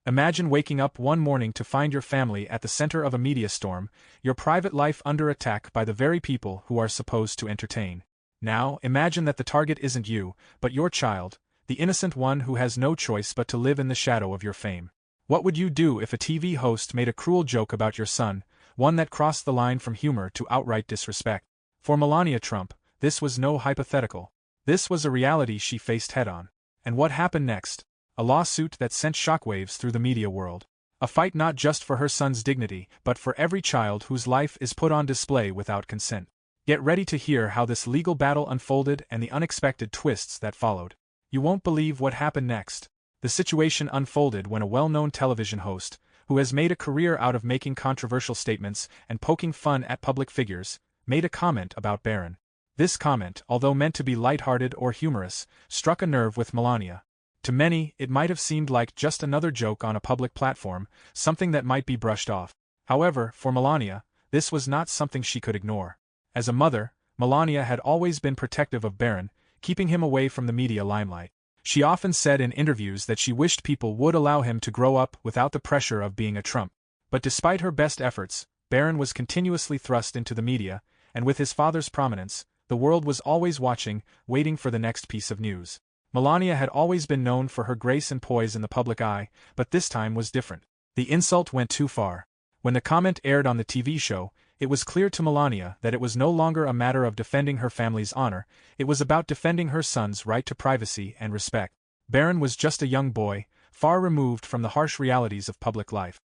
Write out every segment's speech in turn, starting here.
Imagine waking up one morning to find your family at the center of a media storm, your private life under attack by the very people who are supposed to entertain. Now, imagine that the target isn't you, but your child, the innocent one who has no choice but to live in the shadow of your fame. What would you do if a TV host made a cruel joke about your son, one that crossed the line from humor to outright disrespect? For Melania Trump, this was no hypothetical. This was a reality she faced head-on. And what happened next? A lawsuit that sent shockwaves through the media world. A fight not just for her son's dignity, but for every child whose life is put on display without consent. Get ready to hear how this legal battle unfolded and the unexpected twists that followed. You won't believe what happened next. The situation unfolded when a well-known television host, who has made a career out of making controversial statements and poking fun at public figures, made a comment about Barron. This comment, although meant to be lighthearted or humorous, struck a nerve with Melania. To many, it might have seemed like just another joke on a public platform, something that might be brushed off. However, for Melania, this was not something she could ignore. As a mother, Melania had always been protective of Barron, keeping him away from the media limelight. She often said in interviews that she wished people would allow him to grow up without the pressure of being a Trump. But despite her best efforts, Barron was continuously thrust into the media, and with his father's prominence, the world was always watching, waiting for the next piece of news. Melania had always been known for her grace and poise in the public eye, but this time was different. The insult went too far. When the comment aired on the TV show, it was clear to Melania that it was no longer a matter of defending her family's honor, it was about defending her son's right to privacy and respect. Barron was just a young boy, far removed from the harsh realities of public life.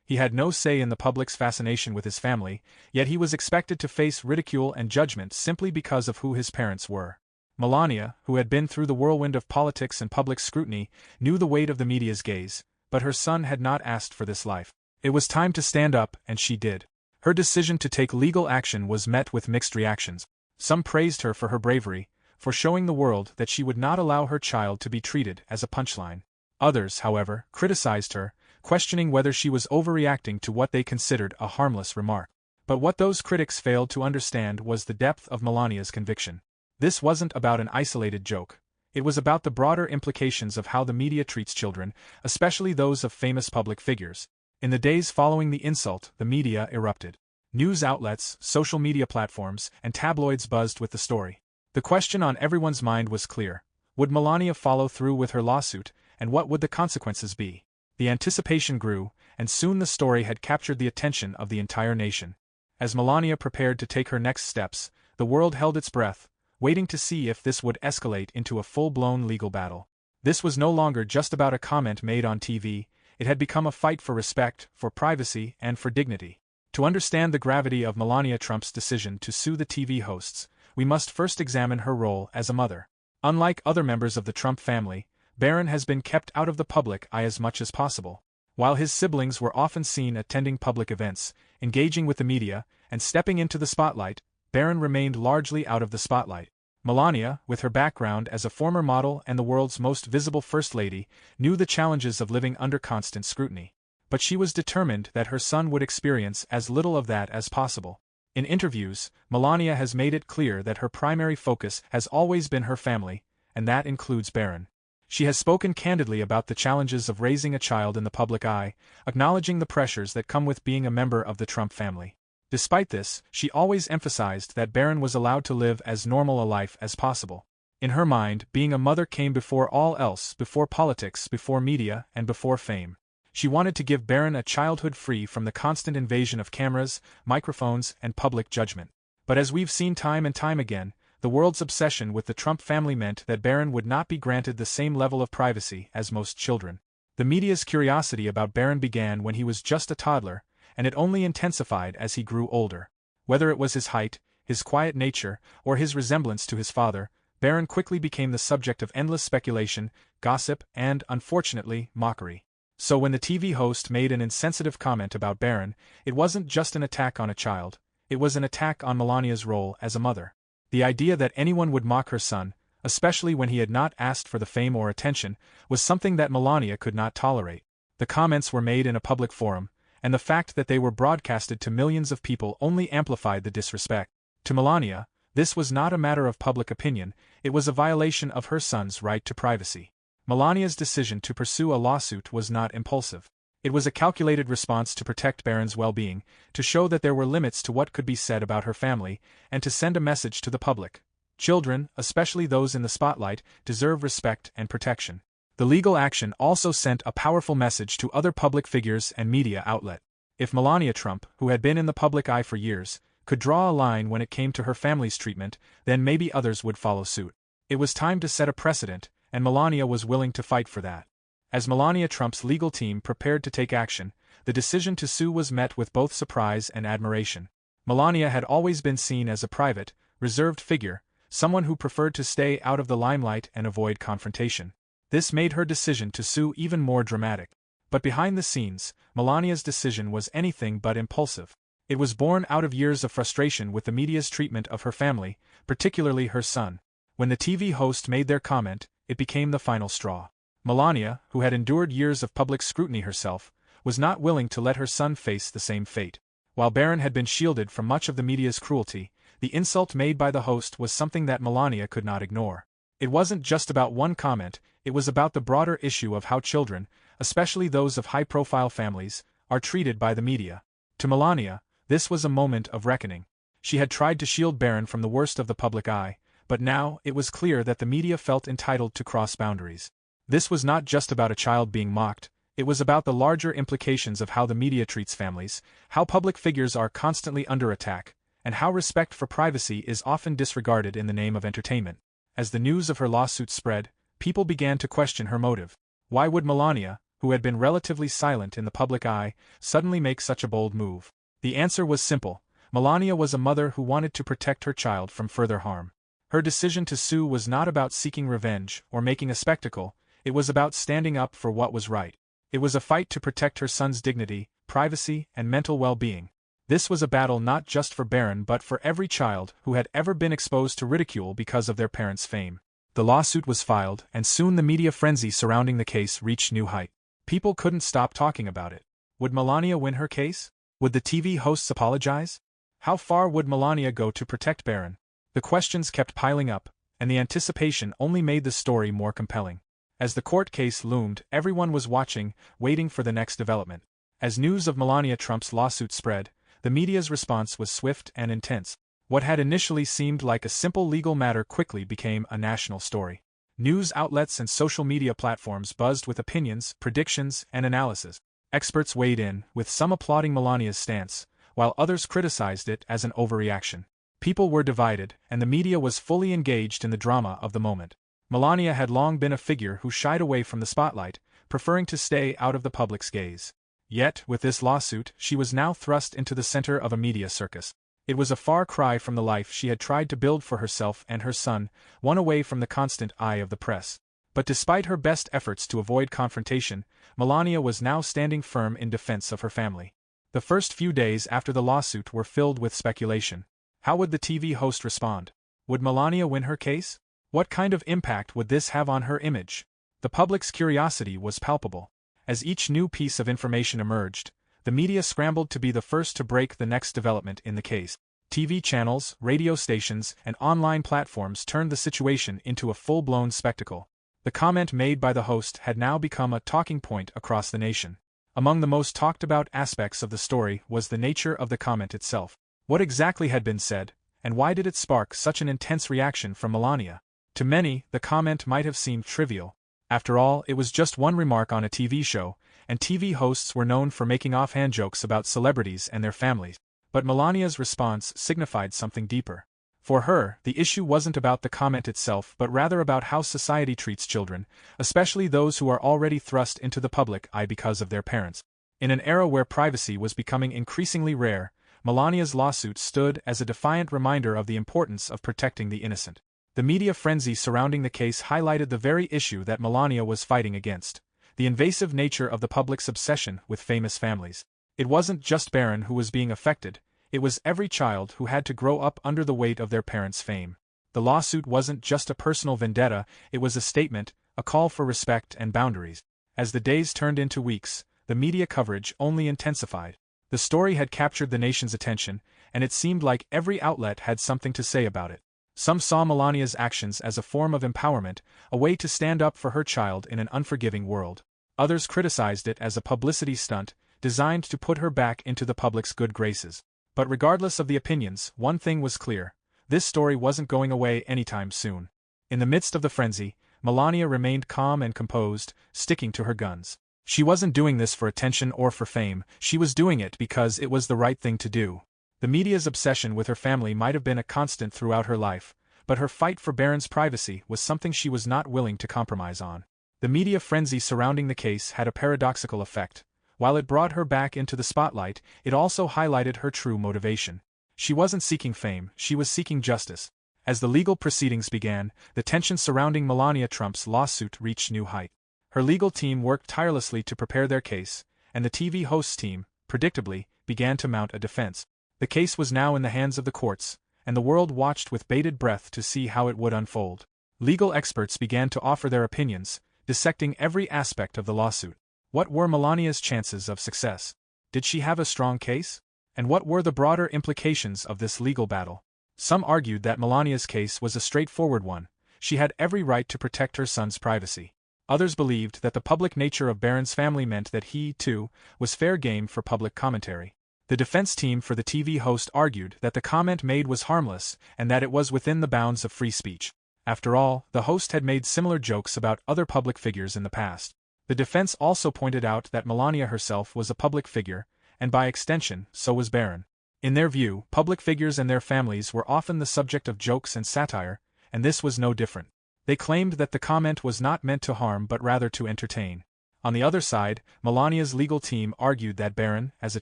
He had no say in the public's fascination with his family, yet he was expected to face ridicule and judgment simply because of who his parents were. Melania, who had been through the whirlwind of politics and public scrutiny, knew the weight of the media's gaze, but her son had not asked for this life. It was time to stand up, and she did. Her decision to take legal action was met with mixed reactions. Some praised her for her bravery, for showing the world that she would not allow her child to be treated as a punchline. Others, however, criticized her, questioning whether she was overreacting to what they considered a harmless remark. But what those critics failed to understand was the depth of Melania's conviction. This wasn't about an isolated joke. It was about the broader implications of how the media treats children, especially those of famous public figures. In the days following the insult, the media erupted. News outlets, social media platforms, and tabloids buzzed with the story. The question on everyone's mind was clear. Would Melania follow through with her lawsuit, and what would the consequences be? The anticipation grew, and soon the story had captured the attention of the entire nation. As Melania prepared to take her next steps, the world held its breath, waiting to see if this would escalate into a full-blown legal battle. This was no longer just about a comment made on TV, it had become a fight for respect, for privacy, and for dignity. To understand the gravity of Melania Trump's decision to sue the TV hosts, we must first examine her role as a mother. Unlike other members of the Trump family, Barron has been kept out of the public eye as much as possible. While his siblings were often seen attending public events, engaging with the media, and stepping into the spotlight, Barron remained largely out of the spotlight. Melania, with her background as a former model and the world's most visible First Lady, knew the challenges of living under constant scrutiny. But she was determined that her son would experience as little of that as possible. In interviews, Melania has made it clear that her primary focus has always been her family, and that includes Barron. She has spoken candidly about the challenges of raising a child in the public eye, acknowledging the pressures that come with being a member of the Trump family. Despite this, she always emphasized that Barron was allowed to live as normal a life as possible. In her mind, being a mother came before all else, before politics, before media, and before fame. She wanted to give Barron a childhood free from the constant invasion of cameras, microphones, and public judgment. But as we've seen time and time again, the world's obsession with the Trump family meant that Barron would not be granted the same level of privacy as most children. The media's curiosity about Barron began when he was just a toddler, and it only intensified as he grew older. Whether it was his height, his quiet nature, or his resemblance to his father, Barron quickly became the subject of endless speculation, gossip, and, unfortunately, mockery. So when the TV host made an insensitive comment about Barron, it wasn't just an attack on a child, it was an attack on Melania's role as a mother. The idea that anyone would mock her son, especially when he had not asked for the fame or attention, was something that Melania could not tolerate. The comments were made in a public forum, and the fact that they were broadcasted to millions of people only amplified the disrespect. To Melania, this was not a matter of public opinion, it was a violation of her son's right to privacy. Melania's decision to pursue a lawsuit was not impulsive. It was a calculated response to protect Barron's well-being, to show that there were limits to what could be said about her family, and to send a message to the public. Children, especially those in the spotlight, deserve respect and protection. The legal action also sent a powerful message to other public figures and media outlets. If Melania Trump, who had been in the public eye for years, could draw a line when it came to her family's treatment, then maybe others would follow suit. It was time to set a precedent, and Melania was willing to fight for that. As Melania Trump's legal team prepared to take action, the decision to sue was met with both surprise and admiration. Melania had always been seen as a private, reserved figure, someone who preferred to stay out of the limelight and avoid confrontation. This made her decision to sue even more dramatic. But behind the scenes, Melania's decision was anything but impulsive. It was born out of years of frustration with the media's treatment of her family, particularly her son. When the TV host made their comment, it became the final straw. Melania, who had endured years of public scrutiny herself, was not willing to let her son face the same fate. While Barron had been shielded from much of the media's cruelty, the insult made by the host was something that Melania could not ignore. It wasn't just about one comment, it was about the broader issue of how children, especially those of high-profile families, are treated by the media. To Melania, this was a moment of reckoning. She had tried to shield Barron from the worst of the public eye, but now it was clear that the media felt entitled to cross boundaries. This was not just about a child being mocked, it was about the larger implications of how the media treats families, how public figures are constantly under attack, and how respect for privacy is often disregarded in the name of entertainment. As the news of her lawsuit spread, people began to question her motive. Why would Melania, who had been relatively silent in the public eye, suddenly make such a bold move? The answer was simple. Melania was a mother who wanted to protect her child from further harm. Her decision to sue was not about seeking revenge or making a spectacle, it was about standing up for what was right. It was a fight to protect her son's dignity, privacy, and mental well-being. This was a battle not just for Barron but for every child who had ever been exposed to ridicule because of their parents' fame. The lawsuit was filed, and soon the media frenzy surrounding the case reached new height. People couldn't stop talking about it. Would Melania win her case? Would the TV hosts apologize? How far would Melania go to protect Barron? The questions kept piling up, and the anticipation only made the story more compelling. As the court case loomed, everyone was watching, waiting for the next development. As news of Melania Trump's lawsuit spread, the media's response was swift and intense. What had initially seemed like a simple legal matter quickly became a national story. News outlets and social media platforms buzzed with opinions, predictions, and analysis. Experts weighed in, with some applauding Melania's stance, while others criticized it as an overreaction. People were divided, and the media was fully engaged in the drama of the moment. Melania had long been a figure who shied away from the spotlight, preferring to stay out of the public's gaze. Yet, with this lawsuit, she was now thrust into the center of a media circus. It was a far cry from the life she had tried to build for herself and her son, one away from the constant eye of the press. But despite her best efforts to avoid confrontation, Melania was now standing firm in defense of her family. The first few days after the lawsuit were filled with speculation. How would the TV host respond? Would Melania win her case? What kind of impact would this have on her image? The public's curiosity was palpable. As each new piece of information emerged, the media scrambled to be the first to break the next development in the case. TV channels, radio stations, and online platforms turned the situation into a full-blown spectacle. The comment made by the host had now become a talking point across the nation. Among the most talked-about aspects of the story was the nature of the comment itself. What exactly had been said, and why did it spark such an intense reaction from Melania? To many, the comment might have seemed trivial. After all, it was just one remark on a TV show, and TV hosts were known for making offhand jokes about celebrities and their families. But Melania's response signified something deeper. For her, the issue wasn't about the comment itself but rather about how society treats children, especially those who are already thrust into the public eye because of their parents. In an era where privacy was becoming increasingly rare, Melania's lawsuit stood as a defiant reminder of the importance of protecting the innocent. The media frenzy surrounding the case highlighted the very issue that Melania was fighting against: the invasive nature of the public's obsession with famous families. It wasn't just Barron who was being affected, it was every child who had to grow up under the weight of their parents' fame. The lawsuit wasn't just a personal vendetta, it was a statement, a call for respect and boundaries. As the days turned into weeks, the media coverage only intensified. The story had captured the nation's attention, and it seemed like every outlet had something to say about it. Some saw Melania's actions as a form of empowerment, a way to stand up for her child in an unforgiving world. Others criticized it as a publicity stunt, designed to put her back into the public's good graces. But regardless of the opinions, one thing was clear: this story wasn't going away anytime soon. In the midst of the frenzy, Melania remained calm and composed, sticking to her guns. She wasn't doing this for attention or for fame, she was doing it because it was the right thing to do. The media's obsession with her family might have been a constant throughout her life, but her fight for Barron's privacy was something she was not willing to compromise on. The media frenzy surrounding the case had a paradoxical effect. While it brought her back into the spotlight, it also highlighted her true motivation. She wasn't seeking fame, she was seeking justice. As the legal proceedings began, the tension surrounding Melania Trump's lawsuit reached new heights. Her legal team worked tirelessly to prepare their case, and the TV host's team, predictably, began to mount a defense. The case was now in the hands of the courts, and the world watched with bated breath to see how it would unfold. Legal experts began to offer their opinions, dissecting every aspect of the lawsuit. What were Melania's chances of success? Did she have a strong case? And what were the broader implications of this legal battle? Some argued that Melania's case was a straightforward one. She had every right to protect her son's privacy. Others believed that the public nature of Barron's family meant that he, too, was fair game for public commentary. The defense team for the TV host argued that the comment made was harmless and that it was within the bounds of free speech. After all, the host had made similar jokes about other public figures in the past. The defense also pointed out that Melania herself was a public figure, and by extension, so was Barron. In their view, public figures and their families were often the subject of jokes and satire, and this was no different. They claimed that the comment was not meant to harm but rather to entertain. On the other side, Melania's legal team argued that Barron, as a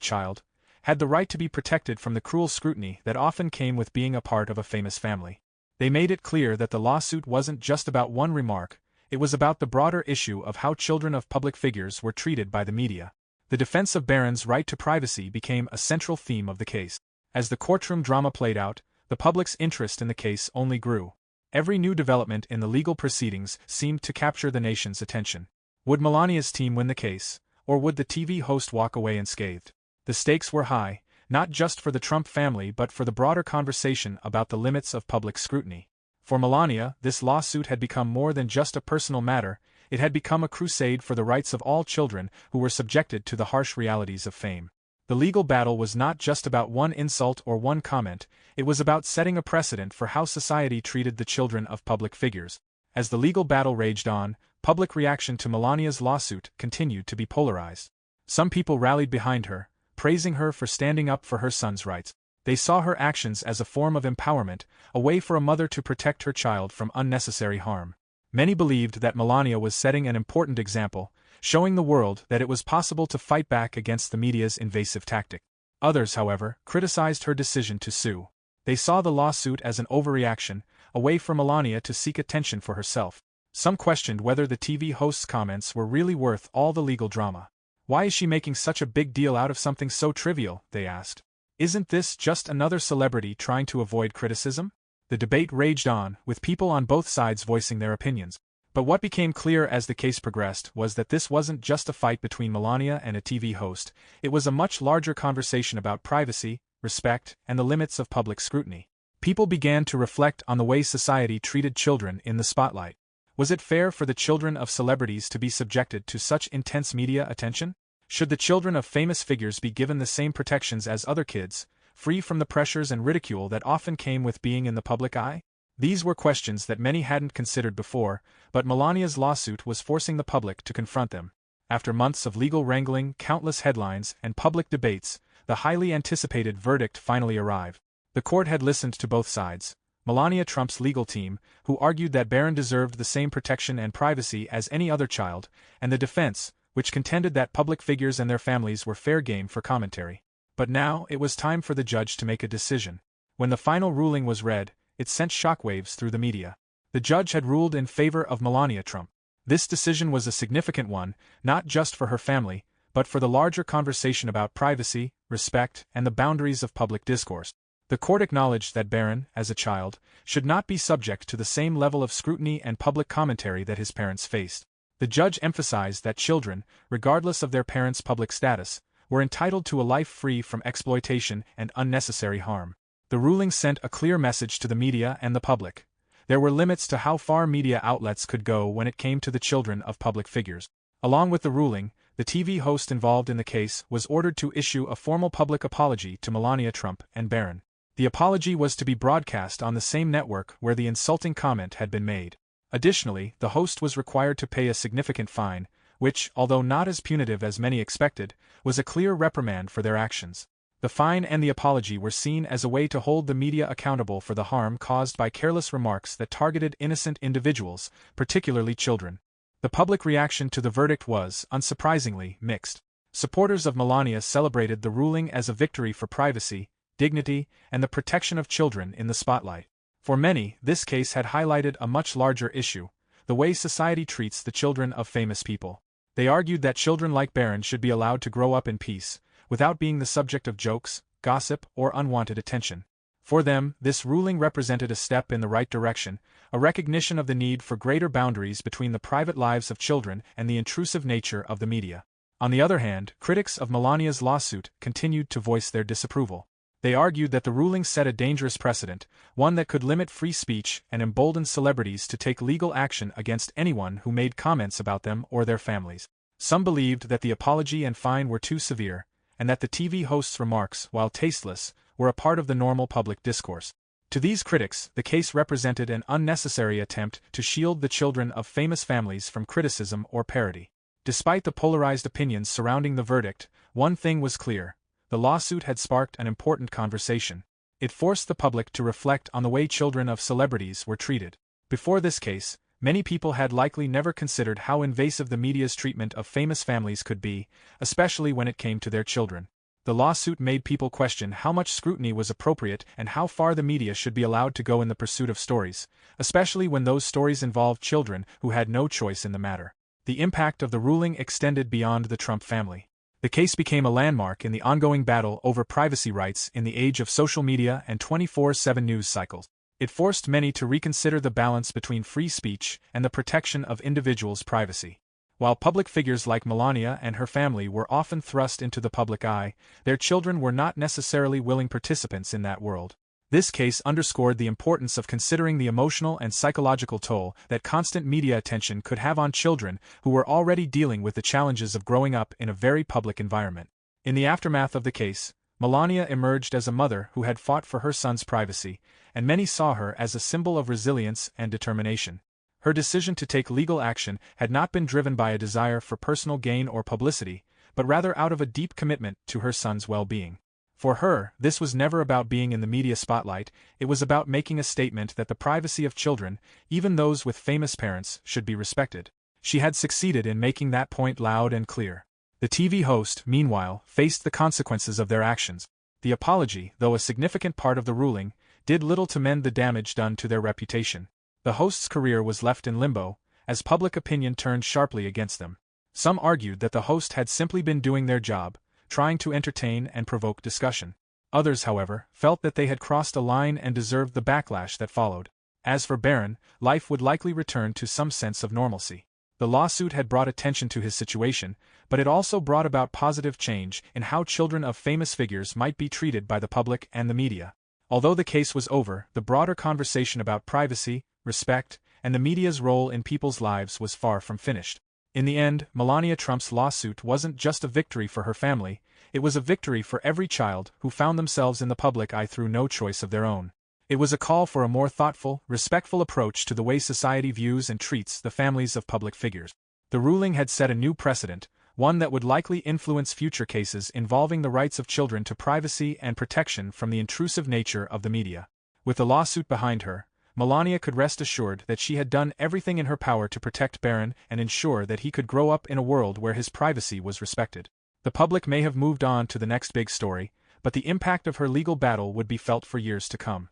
child, had the right to be protected from the cruel scrutiny that often came with being a part of a famous family. They made it clear that the lawsuit wasn't just about one remark, it was about the broader issue of how children of public figures were treated by the media. The defense of Barron's right to privacy became a central theme of the case. As the courtroom drama played out, the public's interest in the case only grew. Every new development in the legal proceedings seemed to capture the nation's attention. Would Melania's team win the case, or would the TV host walk away unscathed? The stakes were high, not just for the Trump family but for the broader conversation about the limits of public scrutiny. For Melania, this lawsuit had become more than just a personal matter, it had become a crusade for the rights of all children who were subjected to the harsh realities of fame. The legal battle was not just about one insult or one comment, it was about setting a precedent for how society treated the children of public figures. As the legal battle raged on, public reaction to Melania's lawsuit continued to be polarized. Some people rallied behind her, praising her for standing up for her son's rights. They saw her actions as a form of empowerment, a way for a mother to protect her child from unnecessary harm. Many believed that Melania was setting an important example, showing the world that it was possible to fight back against the media's invasive tactic. Others, however, criticized her decision to sue. They saw the lawsuit as an overreaction, a way for Melania to seek attention for herself. Some questioned whether the TV host's comments were really worth all the legal drama. Why is she making such a big deal out of something so trivial, they asked. Isn't this just another celebrity trying to avoid criticism? The debate raged on, with people on both sides voicing their opinions. But what became clear as the case progressed was that this wasn't just a fight between Melania and a TV host, it was a much larger conversation about privacy, respect, and the limits of public scrutiny. People began to reflect on the way society treated children in the spotlight. Was it fair for the children of celebrities to be subjected to such intense media attention? Should the children of famous figures be given the same protections as other kids, free from the pressures and ridicule that often came with being in the public eye? These were questions that many hadn't considered before, but Melania's lawsuit was forcing the public to confront them. After months of legal wrangling, countless headlines, and public debates, the highly anticipated verdict finally arrived. The court had listened to both sides. Melania Trump's legal team, who argued that Barron deserved the same protection and privacy as any other child, and the defense, which contended that public figures and their families were fair game for commentary. But now, it was time for the judge to make a decision. When the final ruling was read, it sent shockwaves through the media. The judge had ruled in favor of Melania Trump. This decision was a significant one, not just for her family, but for the larger conversation about privacy, respect, and the boundaries of public discourse. The court acknowledged that Barron, as a child, should not be subject to the same level of scrutiny and public commentary that his parents faced. The judge emphasized that children, regardless of their parents' public status, were entitled to a life free from exploitation and unnecessary harm. The ruling sent a clear message to the media and the public. There were limits to how far media outlets could go when it came to the children of public figures. Along with the ruling, the TV host involved in the case was ordered to issue a formal public apology to Melania Trump and Barron. The apology was to be broadcast on the same network where the insulting comment had been made. Additionally, the host was required to pay a significant fine, which, although not as punitive as many expected, was a clear reprimand for their actions. The fine and the apology were seen as a way to hold the media accountable for the harm caused by careless remarks that targeted innocent individuals, particularly children. The public reaction to the verdict was, unsurprisingly, mixed. Supporters of Melania celebrated the ruling as a victory for privacy, dignity, and the protection of children in the spotlight. For many, this case had highlighted a much larger issue: the way society treats the children of famous people. They argued that children like Barron should be allowed to grow up in peace, without being the subject of jokes, gossip, or unwanted attention. For them, this ruling represented a step in the right direction, a recognition of the need for greater boundaries between the private lives of children and the intrusive nature of the media. On the other hand, critics of Melania's lawsuit continued to voice their disapproval. They argued that the ruling set a dangerous precedent, one that could limit free speech and embolden celebrities to take legal action against anyone who made comments about them or their families. Some believed that the apology and fine were too severe, and that the TV host's remarks, while tasteless, were a part of the normal public discourse. To these critics, the case represented an unnecessary attempt to shield the children of famous families from criticism or parody. Despite the polarized opinions surrounding the verdict, one thing was clear: the lawsuit had sparked an important conversation. It forced the public to reflect on the way children of celebrities were treated. Before this case, many people had likely never considered how invasive the media's treatment of famous families could be, especially when it came to their children. The lawsuit made people question how much scrutiny was appropriate and how far the media should be allowed to go in the pursuit of stories, especially when those stories involved children who had no choice in the matter. The impact of the ruling extended beyond the Trump family. The case became a landmark in the ongoing battle over privacy rights in the age of social media and 24/7 news cycles. It forced many to reconsider the balance between free speech and the protection of individuals' privacy. While public figures like Melania and her family were often thrust into the public eye, their children were not necessarily willing participants in that world. This case underscored the importance of considering the emotional and psychological toll that constant media attention could have on children who were already dealing with the challenges of growing up in a very public environment. In the aftermath of the case, Melania emerged as a mother who had fought for her son's privacy, and many saw her as a symbol of resilience and determination. Her decision to take legal action had not been driven by a desire for personal gain or publicity, but rather out of a deep commitment to her son's well-being. For her, this was never about being in the media spotlight, it was about making a statement that the privacy of children, even those with famous parents, should be respected. She had succeeded in making that point loud and clear. The TV host, meanwhile, faced the consequences of their actions. The apology, though a significant part of the ruling, did little to mend the damage done to their reputation. The host's career was left in limbo, as public opinion turned sharply against them. Some argued that the host had simply been doing their job, trying to entertain and provoke discussion. Others, however, felt that they had crossed a line and deserved the backlash that followed. As for Barron, life would likely return to some sense of normalcy. The lawsuit had brought attention to his situation, but it also brought about positive change in how children of famous figures might be treated by the public and the media. Although the case was over, the broader conversation about privacy, respect, and the media's role in people's lives was far from finished. In the end, Melania Trump's lawsuit wasn't just a victory for her family, it was a victory for every child who found themselves in the public eye through no choice of their own. It was a call for a more thoughtful, respectful approach to the way society views and treats the families of public figures. The ruling had set a new precedent, one that would likely influence future cases involving the rights of children to privacy and protection from the intrusive nature of the media. With the lawsuit behind her, Melania could rest assured that she had done everything in her power to protect Barron and ensure that he could grow up in a world where his privacy was respected. The public may have moved on to the next big story, but the impact of her legal battle would be felt for years to come.